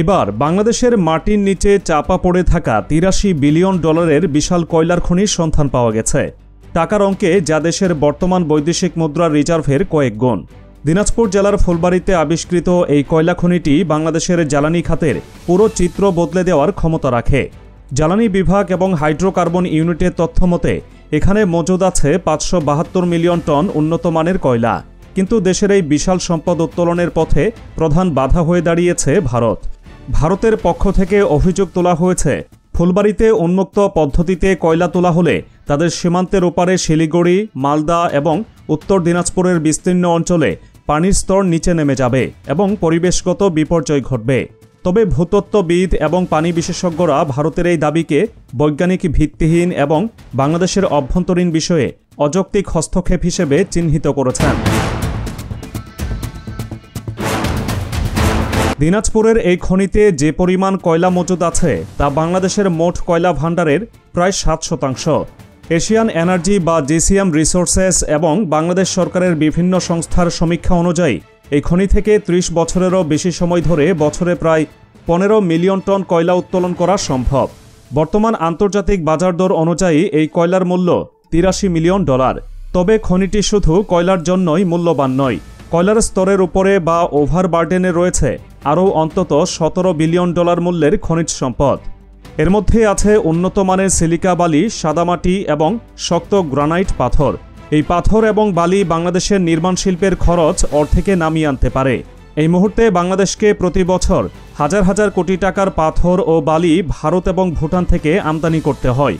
এবার বাংলাদেশের মাটির নিচে চাপা পড়ে থাকা ৮৩ বিলিয়ন ডলারের বিশাল কয়লার খনির সন্ধান পাওয়া গেছে। টাকার অঙ্কে যা দেশের বর্তমান বৈদেশিক মুদ্রার রিজার্ভের কয়েক গুণ। দিনাজপুর জেলার ফুলবাড়ীতে আবিষ্কৃত এই কয়লা খনিটি বাংলাদেশের জ্বালানি খাতের পুরো চিত্র বদলে দেওয়ার ক্ষমতা রাখে। জ্বালানি বিভাগ এবং হাইড্রোকার্বন ইউনিটের তথ্য মতে এখানে মজুদ আছে ৫৭২ মিলিয়ন টন উন্নত মানের কয়লা। কিন্তু দেশের এই বিশাল সম্পদ উত্তোলনের পথে প্রধান বাধা হয়ে দাঁড়িয়েছে ভারত। ভারতের পক্ষ থেকে অভিযোগ তোলা হয়েছে, ফুলবাড়ীতে উন্মুক্ত পদ্ধতিতে কয়লা তোলা হলে তাদের সীমান্তের ওপারে শিলিগুড়ি, মালদা এবং উত্তর দিনাজপুরের বিস্তীর্ণ অঞ্চলে পানির স্তর নিচে নেমে যাবে এবং পরিবেশগত বিপর্যয় ঘটবে। তবে ভূতত্ত্ববিদ এবং পানি বিশেষজ্ঞরা ভারতের এই দাবিকে বৈজ্ঞানিক ভিত্তিহীন এবং বাংলাদেশের অভ্যন্তরীণ বিষয়ে অযৌক্তিক হস্তক্ষেপ হিসেবে চিহ্নিত করেছেন। দিনাজপুরের এই খনিতে যে পরিমাণ কয়লা মজুদ আছে তা বাংলাদেশের মোট কয়লা ভাণ্ডারের প্রায় ৭%। এশিয়ান এনার্জি বা জিসিএম রিসোর্সেস এবং বাংলাদেশ সরকারের বিভিন্ন সংস্থার সমীক্ষা অনুযায়ী এই খনি থেকে ৩০ বছরেরও বেশি সময় ধরে বছরে প্রায় ১৫ মিলিয়ন টন কয়লা উত্তোলন করা সম্ভব। বর্তমান আন্তর্জাতিক বাজার দর অনুযায়ী এই কয়লার মূল্য ৮৩ মিলিয়ন ডলার। তবে খনিটি শুধু কয়লার জন্যই মূল্যবান নয়, কয়লার স্তরের উপরে বা ওভারবার্ডেনে রয়েছে আরও অন্তত ১৭ বিলিয়ন ডলার মূল্যের খনিজ সম্পদ। এর মধ্যে আছে উন্নত মানের সিলিকা বালি, সাদামাটি এবং শক্ত গ্রানাইট পাথর। এই পাথর এবং বালি বাংলাদেশের নির্মাণ শিল্পের খরচ অর্ধেকে নামিয়ে আনতে পারে। এই মুহূর্তে বাংলাদেশকে প্রতি বছর হাজার হাজার কোটি টাকার পাথর ও বালি ভারত এবং ভুটান থেকে আমদানি করতে হয়।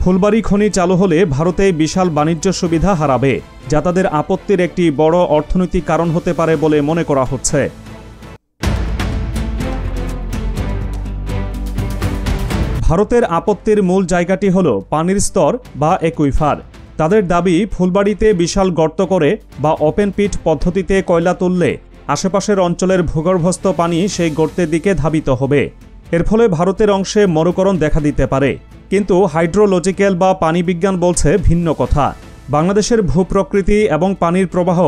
ফুলবাড়ী খনি চালু হলে ভারতে বিশাল বাণিজ্য সুবিধা হারাবে, যা তাদের আপত্তির একটি বড় অর্থনৈতিক কারণ হতে পারে বলে মনে করা হচ্ছে। ভারতের আপত্তির মূল জায়গাটি হল পানির স্তর বা একুইফার। তাদের দাবি, ফুলবাড়ীতে বিশাল গর্ত করে বা ওপেন পিট পদ্ধতিতে কয়লা তুললে আশেপাশের অঞ্চলের ভূগর্ভস্থ পানি সেই গর্তের দিকে ধাবিত হবে। এর ফলে ভারতের অংশে মরুকরণ দেখা দিতে পারে। কিন্তু হাইড্রোলজিক্যাল বা পানি বিজ্ঞান বলছে ভিন্ন কথা। বাংলাদেশের ভূপ্রকৃতি এবং পানির প্রবাহ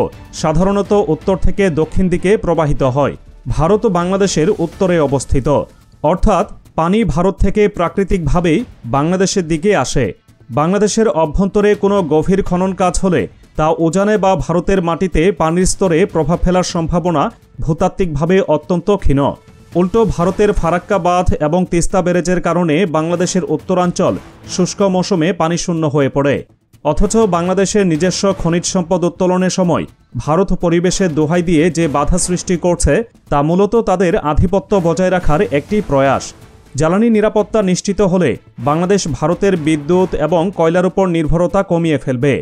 সাধারণত উত্তর থেকে দক্ষিণ দিকে প্রবাহিত হয়। ভারত বাংলাদেশের উত্তরে অবস্থিত, অর্থাৎ পানি ভারত থেকে প্রাকৃতিকভাবেই বাংলাদেশের দিকে আসে। বাংলাদেশের অভ্যন্তরে কোনো গভীর খনন কাজ হলে তা উজানে বা ভারতের মাটিতে পানির স্তরে প্রভাব ফেলার সম্ভাবনা ভূতাত্ত্বিকভাবে অত্যন্ত ক্ষীণ। উল্টো ভারতের ফারাক্কা বাঁধ এবং তিস্তা ব্যারেজের কারণে বাংলাদেশের উত্তরাঞ্চল শুষ্ক মৌসুমে পানিশূন্য হয়ে পড়ে। অথচ বাংলাদেশের নিজস্ব খনিজ সম্পদ উত্তোলনের সময় ভারত পরিবেশের দোহাই দিয়ে যে বাধা সৃষ্টি করছে তা মূলত তাদের আধিপত্য বজায় রাখার একটি প্রয়াস। জ্বালানি নিরাপত্তা নিশ্চিত হলে বাংলাদেশ ভারতের বিদ্যুৎ এবং কয়লার উপর নির্ভরতা কমিয়ে ফেলবে,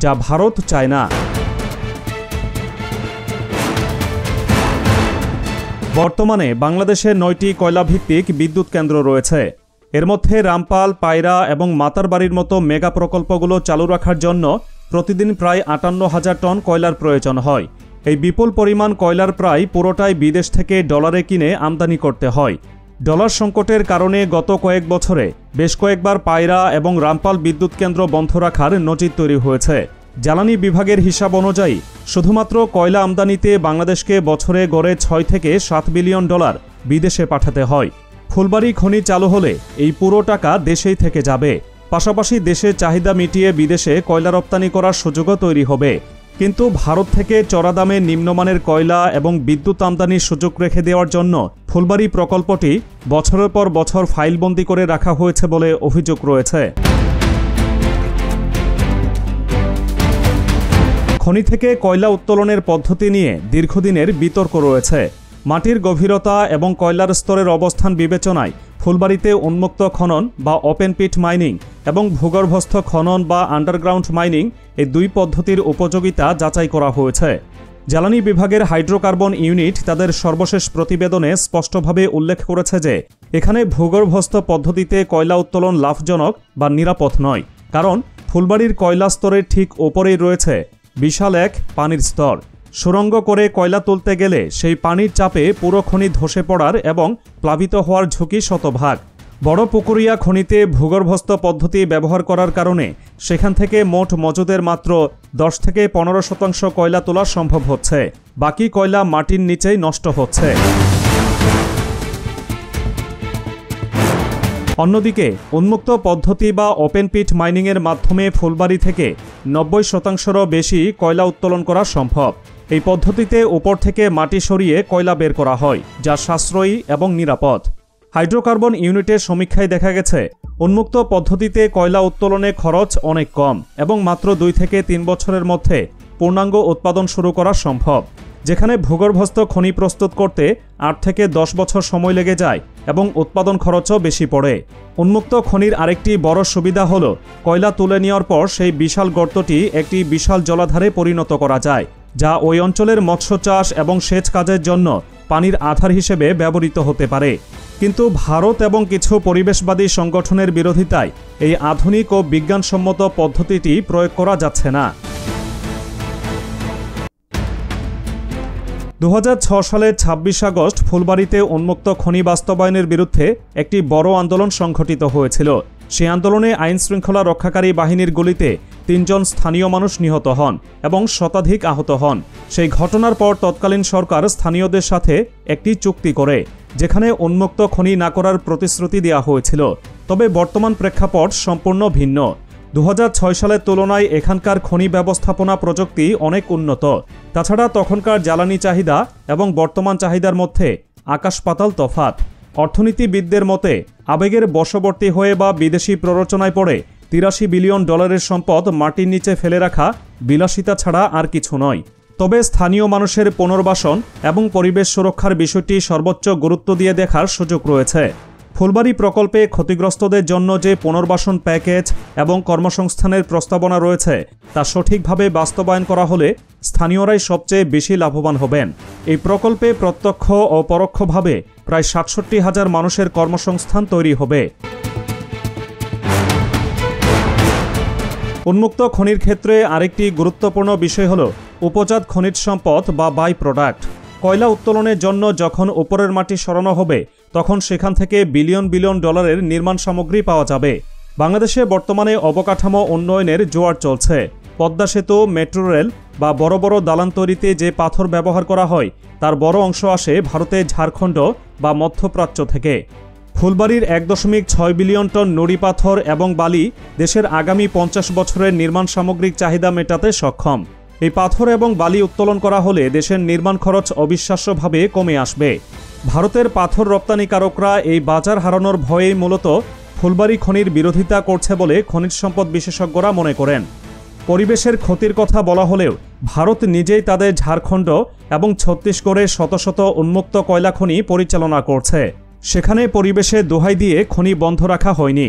যা ভারত চায় না। বর্তমানে বাংলাদেশে ৯টি কয়লাভিত্তিক বিদ্যুৎ কেন্দ্র রয়েছে। এর মধ্যে রামপাল, পায়রা এবং মাতারবাড়ির মতো মেগা প্রকল্পগুলো চালু রাখার জন্য প্রতিদিন প্রায় ৫৮,০০০ টন কয়লার প্রয়োজন হয়। এই বিপুল পরিমাণ কয়লার প্রায় পুরোটাই বিদেশ থেকে ডলারে কিনে আমদানি করতে হয়। ডলার সংকটের কারণে গত কয়েক বছরে বেশ কয়েকবার পায়রা এবং রামপাল বিদ্যুৎ কেন্দ্র বন্ধ রাখার নজির তৈরি হয়েছে। জ্বালানি বিভাগের হিসাব অনুযায়ী শুধুমাত্র কয়লা আমদানিতে বাংলাদেশকে বছরে গড়ে ৬ থেকে ৭ বিলিয়ন ডলার বিদেশে পাঠাতে হয়। ফুলবাড়ী খনি চালু হলে এই পুরো টাকা দেশেই থেকে যাবে। পাশাপাশি দেশের চাহিদা মিটিয়ে বিদেশে কয়লা রপ্তানি করার সুযোগও তৈরি হবে। কিন্তু ভারত থেকে চড়া দামে নিম্নমানের কয়লা এবং বিদ্যুৎ আমদানির সুযোগ রেখে দেওয়ার জন্য ফুলবাড়ী প্রকল্পটি বছরের পর বছর ফাইলবন্দি করে রাখা হয়েছে বলে অভিযোগ রয়েছে। খনি থেকে কয়লা উত্তোলনের পদ্ধতি নিয়ে দীর্ঘদিনের বিতর্ক রয়েছে। মাটির গভীরতা এবং কয়লার স্তরের অবস্থান বিবেচনায় ফুলবাড়ীতে উন্মুক্ত খনন বা ওপেন পিট মাইনিং এবং ভূগর্ভস্থ খনন বা আন্ডারগ্রাউন্ড মাইনিং এই দুই পদ্ধতির উপযোগিতা যাচাই করা হয়েছে। জ্বালানি বিভাগের হাইড্রোকার্বন ইউনিট তাদের সর্বশেষ প্রতিবেদনে স্পষ্টভাবে উল্লেখ করেছে যে এখানে ভূগর্ভস্থ পদ্ধতিতে কয়লা উত্তোলন লাভজনক বা নিরাপদ নয়, কারণ ফুলবাড়ীর কয়লা স্তরের ঠিক ওপরেই রয়েছে বিশাল এক পানির স্তর। সুড়ঙ্গ করে কয়লা তুলতে গেলে সেই পানির চাপে পুরো খনি ধসে পড়ার এবং প্লাবিত হওয়ার ঝুঁকি শতভাগ। বড় পুকুরিয়া খনিতে ভূগর্ভস্থ পদ্ধতি ব্যবহার করার কারণে সেখান থেকে মোট মজুদের মাত্র 10 থেকে 15% কয়লা তোলা সম্ভব হচ্ছে। বাকি কয়লা মাটির নিচেই নষ্ট হচ্ছে। অন্যদিকে উন্মুক্ত পদ্ধতি বা ওপেন পিট মাইনিংয়ের মাধ্যমে ফুলবাড়ি থেকে 90%রও বেশি কয়লা উত্তোলন করা সম্ভব। এই পদ্ধতিতে উপর থেকে মাটি সরিয়ে কয়লা বের করা হয়, যা সাশ্রয়ী এবং নিরাপদ। হাইড্রোকার্বন ইউনিটের সমীক্ষায় দেখা গেছে উন্মুক্ত পদ্ধতিতে কয়লা উত্তোলনে খরচ অনেক কম এবং মাত্র 2 থেকে 3 বছরের মধ্যে পূর্ণাঙ্গ উৎপাদন শুরু করা সম্ভব, যেখানে ভূগর্ভস্থ খনি প্রস্তুত করতে 8 থেকে 10 বছর সময় লেগে যায় এবং উৎপাদন খরচও বেশি পড়ে। উন্মুক্ত খনির আরেকটি বড় সুবিধা হল কয়লা তুলে নেওয়ার পর সেই বিশাল গর্তটি একটি বিশাল জলাধারে পরিণত করা যায়, যা ওই অঞ্চলের মৎস্য চাষ এবং সেচ কাজের জন্য পানির আধার হিসেবে ব্যবহৃত হতে পারে। কিন্তু ভারত এবং কিছু পরিবেশবাদী সংগঠনের বিরোধিতায় এই আধুনিক ও বিজ্ঞানসম্মত পদ্ধতিটি প্রয়োগ করা যাচ্ছে না। 2006 সালের 26 আগস্ট ফুলবাড়িতে উন্মুক্ত খনি বাস্তবায়নের বিরুদ্ধে একটি বড় আন্দোলন সংঘটিত হয়েছিল। সেই আন্দোলনে আইনশৃঙ্খলা রক্ষাকারী বাহিনীর গুলিতে 3 জন স্থানীয় মানুষ নিহত হন এবং শতাধিক আহত হন। সেই ঘটনার পর তৎকালীন সরকার স্থানীয়দের সাথে একটি চুক্তি করে, যেখানে উন্মুক্ত খনি না করার প্রতিশ্রুতি দেওয়া হয়েছিল। তবে বর্তমান প্রেক্ষাপট সম্পূর্ণ ভিন্ন। 2006 সালের তুলনায় এখানকার খনি ব্যবস্থাপনা প্রযুক্তি অনেক উন্নত। তাছাড়া তখনকার জ্বালানি চাহিদা এবং বর্তমান চাহিদার মধ্যে আকাশ পাতাল তফাৎ। অর্থনীতিবিদদের মতে আবেগের বশবর্তী হয়ে বা বিদেশি প্ররোচনায় পড়ে $83 বিলিয়ন সম্পদ মাটির নিচে ফেলে রাখা বিলাসিতা ছাড়া আর কিছু নয়। তবে স্থানীয় মানুষের পুনর্বাসন এবং পরিবেশ সুরক্ষার বিষয়টি সর্বোচ্চ গুরুত্ব দিয়ে দেখার সুযোগ রয়েছে। ফুলবাড়ি প্রকল্পে ক্ষতিগ্রস্তদের জন্য যে পুনর্বাসন প্যাকেজ এবং কর্মসংস্থানের প্রস্তাবনা রয়েছে তা সঠিকভাবে বাস্তবায়ন করা হলে স্থানীয়রাই সবচেয়ে বেশি লাভবান হবেন। এই প্রকল্পে প্রত্যক্ষ ও পরোক্ষভাবে প্রায় 67,000 মানুষের কর্মসংস্থান তৈরি হবে। উন্মুক্ত খনির ক্ষেত্রে আরেকটি গুরুত্বপূর্ণ বিষয় হল উপজাত খনিজ সম্পদ বা বাই প্রোডাক্ট। কয়লা উত্তোলনের জন্য যখন উপরের মাটি সরানো হবে তখন সেখান থেকে বিলিয়ন বিলিয়ন ডলারের নির্মাণ সামগ্রী পাওয়া যাবে। বাংলাদেশে বর্তমানে অবকাঠামো উন্নয়নের জোয়ার চলছে। পদ্মা সেতু, মেট্রো রেল বা বড় বড় দালান তৈরিতে যে পাথর ব্যবহার করা হয় তার বড় অংশ আসে ভারতের ঝাড়খণ্ড বা মধ্যপ্রাচ্য থেকে। ফুলবাড়ির 1.6 বিলিয়ন টন নুড়ি পাথর এবং বালি দেশের আগামী 50 বছরের নির্মাণ সামগ্রিক চাহিদা মেটাতে সক্ষম। এই পাথর এবং বালি উত্তোলন করা হলে দেশের নির্মাণ খরচ অবিশ্বাস্যভাবে কমে আসবে। ভারতের পাথর রপ্তানিকারকরা এই বাজার হারানোর ভয়েই মূলত ফুলবাড়ি খনির বিরোধিতা করছে বলে খনিজ সম্পদ বিশেষজ্ঞরা মনে করেন। পরিবেশের ক্ষতির কথা বলা হলেও ভারত নিজেই তাদের ঝাড়খণ্ড এবং ছত্তিশগড়ে শত শত উন্মুক্ত কয়লা খনি পরিচালনা করছে। সেখানে পরিবেশে দোহাই দিয়ে খনি বন্ধ রাখা হয়নি।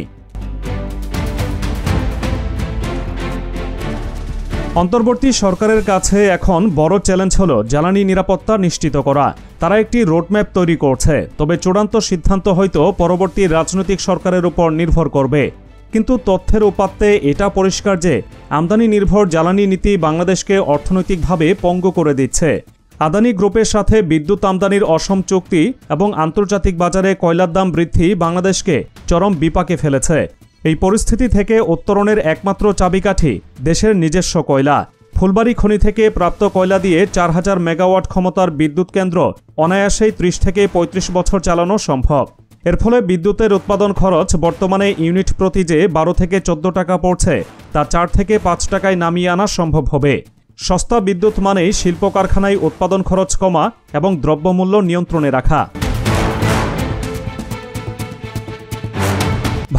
অন্তর্বর্তী সরকারের কাছে এখন বড় চ্যালেঞ্জ হল জ্বালানি নিরাপত্তা নিশ্চিত করা। তারা একটি রোডম্যাপ তৈরি করছে, তবে চূড়ান্ত সিদ্ধান্ত হয়তো পরবর্তী রাজনৈতিক সরকারের উপর নির্ভর করবে। কিন্তু তথ্যের উপাত্তে এটা পরিষ্কার যে আমদানি নির্ভর জ্বালানি নীতি বাংলাদেশকে অর্থনৈতিকভাবে পঙ্গু করে দিচ্ছে। আদানি গ্রুপের সাথে বিদ্যুৎ আমদানির অসম চুক্তি এবং আন্তর্জাতিক বাজারে কয়লার দাম বৃদ্ধি বাংলাদেশকে চরম বিপাকে ফেলেছে। এই পরিস্থিতি থেকে উত্তরণের একমাত্র চাবিকাঠি দেশের নিজস্ব কয়লা। ফুলবাড়ি খনি থেকে প্রাপ্ত কয়লা দিয়ে 4000 মেগাওয়াট ক্ষমতার বিদ্যুৎ কেন্দ্র অনায়াসেই 30 থেকে 35 বছর চালানো সম্ভব। এর ফলে বিদ্যুতের উৎপাদন খরচ বর্তমানে ইউনিট প্রতি যে 12 থেকে 14 টাকা পড়ছে তা 4 থেকে 5 টাকায় নামিয়ে আনা সম্ভব হবে। সস্তা বিদ্যুৎ মানেই শিল্প কারখানায় উৎপাদন খরচ কমা এবং দ্রব্যমূল্য নিয়ন্ত্রণে রাখা।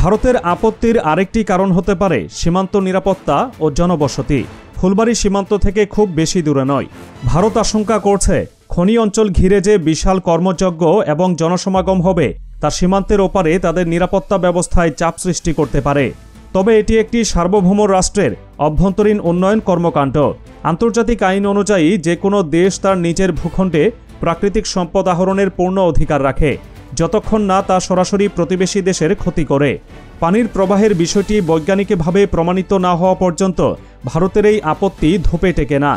ভারতের আপত্তির আরেকটি কারণ হতে পারে সীমান্ত নিরাপত্তা ও জনবসতি। ফুলবাড়ি সীমান্ত থেকে খুব বেশি দূরে নয়। ভারত আশঙ্কা করছে খনি অঞ্চল ঘিরে যে বিশাল কর্মযজ্ঞ এবং জনসমাগম হবে তা সীমান্তের ওপারে তাদের নিরাপত্তা ব্যবস্থায় চাপ সৃষ্টি করতে পারে। তবে এটি একটি সার্বভৌম রাষ্ট্রের অভ্যন্তরীণ উন্নয়ন কর্মকাণ্ড। আন্তর্জাতিক আইন অনুযায়ী যে কোনো দেশ তার নিজের ভূখণ্ডে প্রাকৃতিক সম্পদ আহরণের পূর্ণ অধিকার রাখে, যতক্ষণ না তা সরাসরি প্রতিবেশী দেশের ক্ষতি করে। পানির প্রবাহের বিষয়টি বৈজ্ঞানিকভাবে প্রমাণিত না হওয়া পর্যন্ত ভারতের এই আপত্তি ধোপে টেকে না।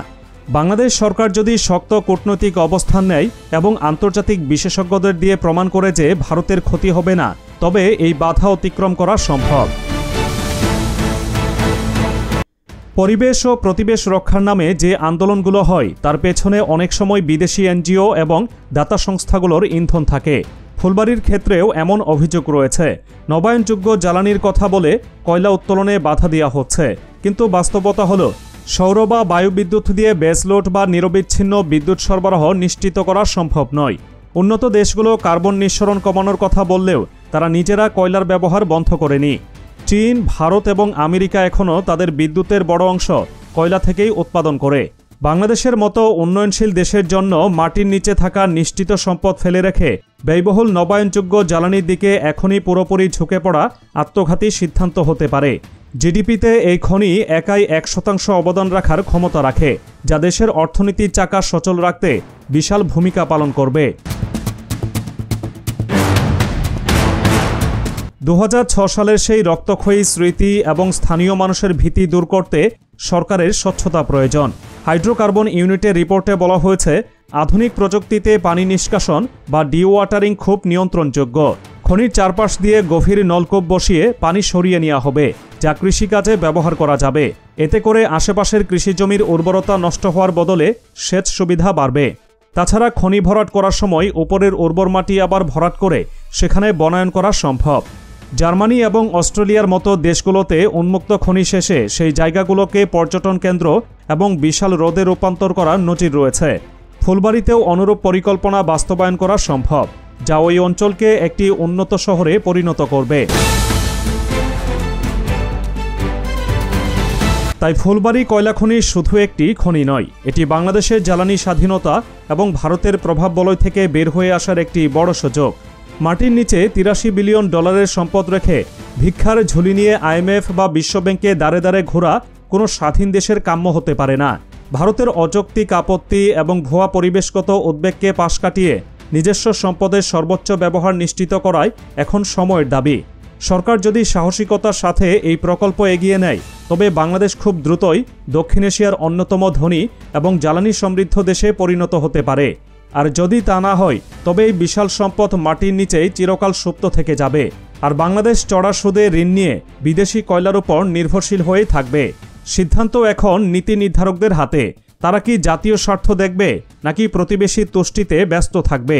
বাংলাদেশ সরকার যদি শক্ত কূটনৈতিক অবস্থান নেয় এবং আন্তর্জাতিক বিশেষজ্ঞদের দিয়ে প্রমাণ করে যে ভারতের ক্ষতি হবে না, তবে এই বাধা অতিক্রম করা সম্ভব। পরিবেশ ও প্রতিবেশ রক্ষার নামে যে আন্দোলনগুলো হয় তার পেছনে অনেক সময় বিদেশি এনজিও এবং দাতা সংস্থাগুলোর ইন্ধন থাকে। ফুলবাড়ীর ক্ষেত্রেও এমন অভিযোগ রয়েছে। নবায়নযোগ্য জ্বালানির কথা বলে কয়লা উত্তোলনে বাধা দেওয়া হচ্ছে, কিন্তু বাস্তবতা হলো সৌর বা বায়ুবিদ্যুৎ দিয়ে বেসলোড বা নিরবিচ্ছিন্ন বিদ্যুৎ সরবরাহ নিশ্চিত করা সম্ভব নয়। উন্নত দেশগুলো কার্বন নিঃসরণ কমানোর কথা বললেও তারা নিজেরা কয়লার ব্যবহার বন্ধ করেনি। চীন, ভারত এবং আমেরিকা এখনও তাদের বিদ্যুতের বড় অংশ কয়লা থেকেই উৎপাদন করে। বাংলাদেশের মতো উন্নয়নশীল দেশের জন্য মাটির নিচে থাকা নিশ্চিত সম্পদ ফেলে রেখে ব্যয়বহুল নবায়নযোগ্য জ্বালানির দিকে এখনই পুরোপুরি ঝুঁকে পড়া আত্মঘাতী সিদ্ধান্ত হতে পারে। জিডিপিতে এই খনি একাই 1% অবদান রাখার ক্ষমতা রাখে, যা দেশের অর্থনীতির চাকা সচল রাখতে বিশাল ভূমিকা পালন করবে। 2006 সালের সেই রক্তক্ষয়ী স্মৃতি এবং স্থানীয় মানুষের ভীতি দূর করতে সরকারের স্বচ্ছতা প্রয়োজন। হাইড্রোকার্বন ইউনিটের রিপোর্টে বলা হয়েছে, আধুনিক প্রযুক্তিতে পানি নিষ্কাশন বা ডিওয়াটারিং খুব নিয়ন্ত্রণযোগ্য। খনির চারপাশ দিয়ে গভীর নলকূপ বসিয়ে পানি সরিয়ে নেওয়া হবে, যা কৃষিকাজে ব্যবহার করা যাবে। এতে করে আশেপাশের কৃষিজমির উর্বরতা নষ্ট হওয়ার বদলে সেচ সুবিধা বাড়বে। তাছাড়া খনি ভরাট করার সময় উপরের উর্বর মাটি আবার ভরাট করে সেখানে বনায়ন করা সম্ভব। জার্মানি এবং অস্ট্রেলিয়ার মতো দেশগুলোতে উন্মুক্ত খনি শেষে সেই জায়গাগুলোকে পর্যটন কেন্দ্র এবং বিশাল হ্রদে রূপান্তর করার নজির রয়েছে। ফুলবাড়ীতেও অনুরূপ পরিকল্পনা বাস্তবায়ন করা সম্ভব, যা ওই অঞ্চলকে একটি উন্নত শহরে পরিণত করবে। তাই ফুলবাড়ী কয়লা খনি শুধু একটি খনি নয়, এটি বাংলাদেশের জ্বালানি স্বাধীনতা এবং ভারতের প্রভাব বলয় থেকে বের হয়ে আসার একটি বড় সুযোগ। মাটির নিচে $83 বিলিয়ন সম্পদ রেখে ভিক্ষার ঝুলি নিয়ে IMF বা বিশ্বব্যাংকে দাঁড়ে দাঁড়ে ঘোরা কোনো স্বাধীন দেশের কাম্য হতে পারে না। ভারতের অযৌক্তিক আপত্তি এবং ভুয়া পরিবেশগত উদ্বেগকে পাশ কাটিয়ে নিজস্ব সম্পদের সর্বোচ্চ ব্যবহার নিশ্চিত করাই এখন সময়ের দাবি। সরকার যদি সাহসিকতার সাথে এই প্রকল্প এগিয়ে নেয়, তবে বাংলাদেশ খুব দ্রুতই দক্ষিণ এশিয়ার অন্যতম ধনী এবং জ্বালানি সমৃদ্ধ দেশে পরিণত হতে পারে। আর যদি তা না হয়, তবে এই বিশাল সম্পদ মাটির নিচেই চিরকাল সুপ্ত থেকে যাবে, আর বাংলাদেশ চড়া সুদে ঋণ নিয়ে বিদেশি কয়লার উপর নির্ভরশীল হয়ে থাকবে। সিদ্ধান্ত এখন নীতি নির্ধারকদের হাতে। তারা কি জাতীয় স্বার্থ দেখবে নাকি প্রতিবেশী তুষ্টিতে ব্যস্ত থাকবে?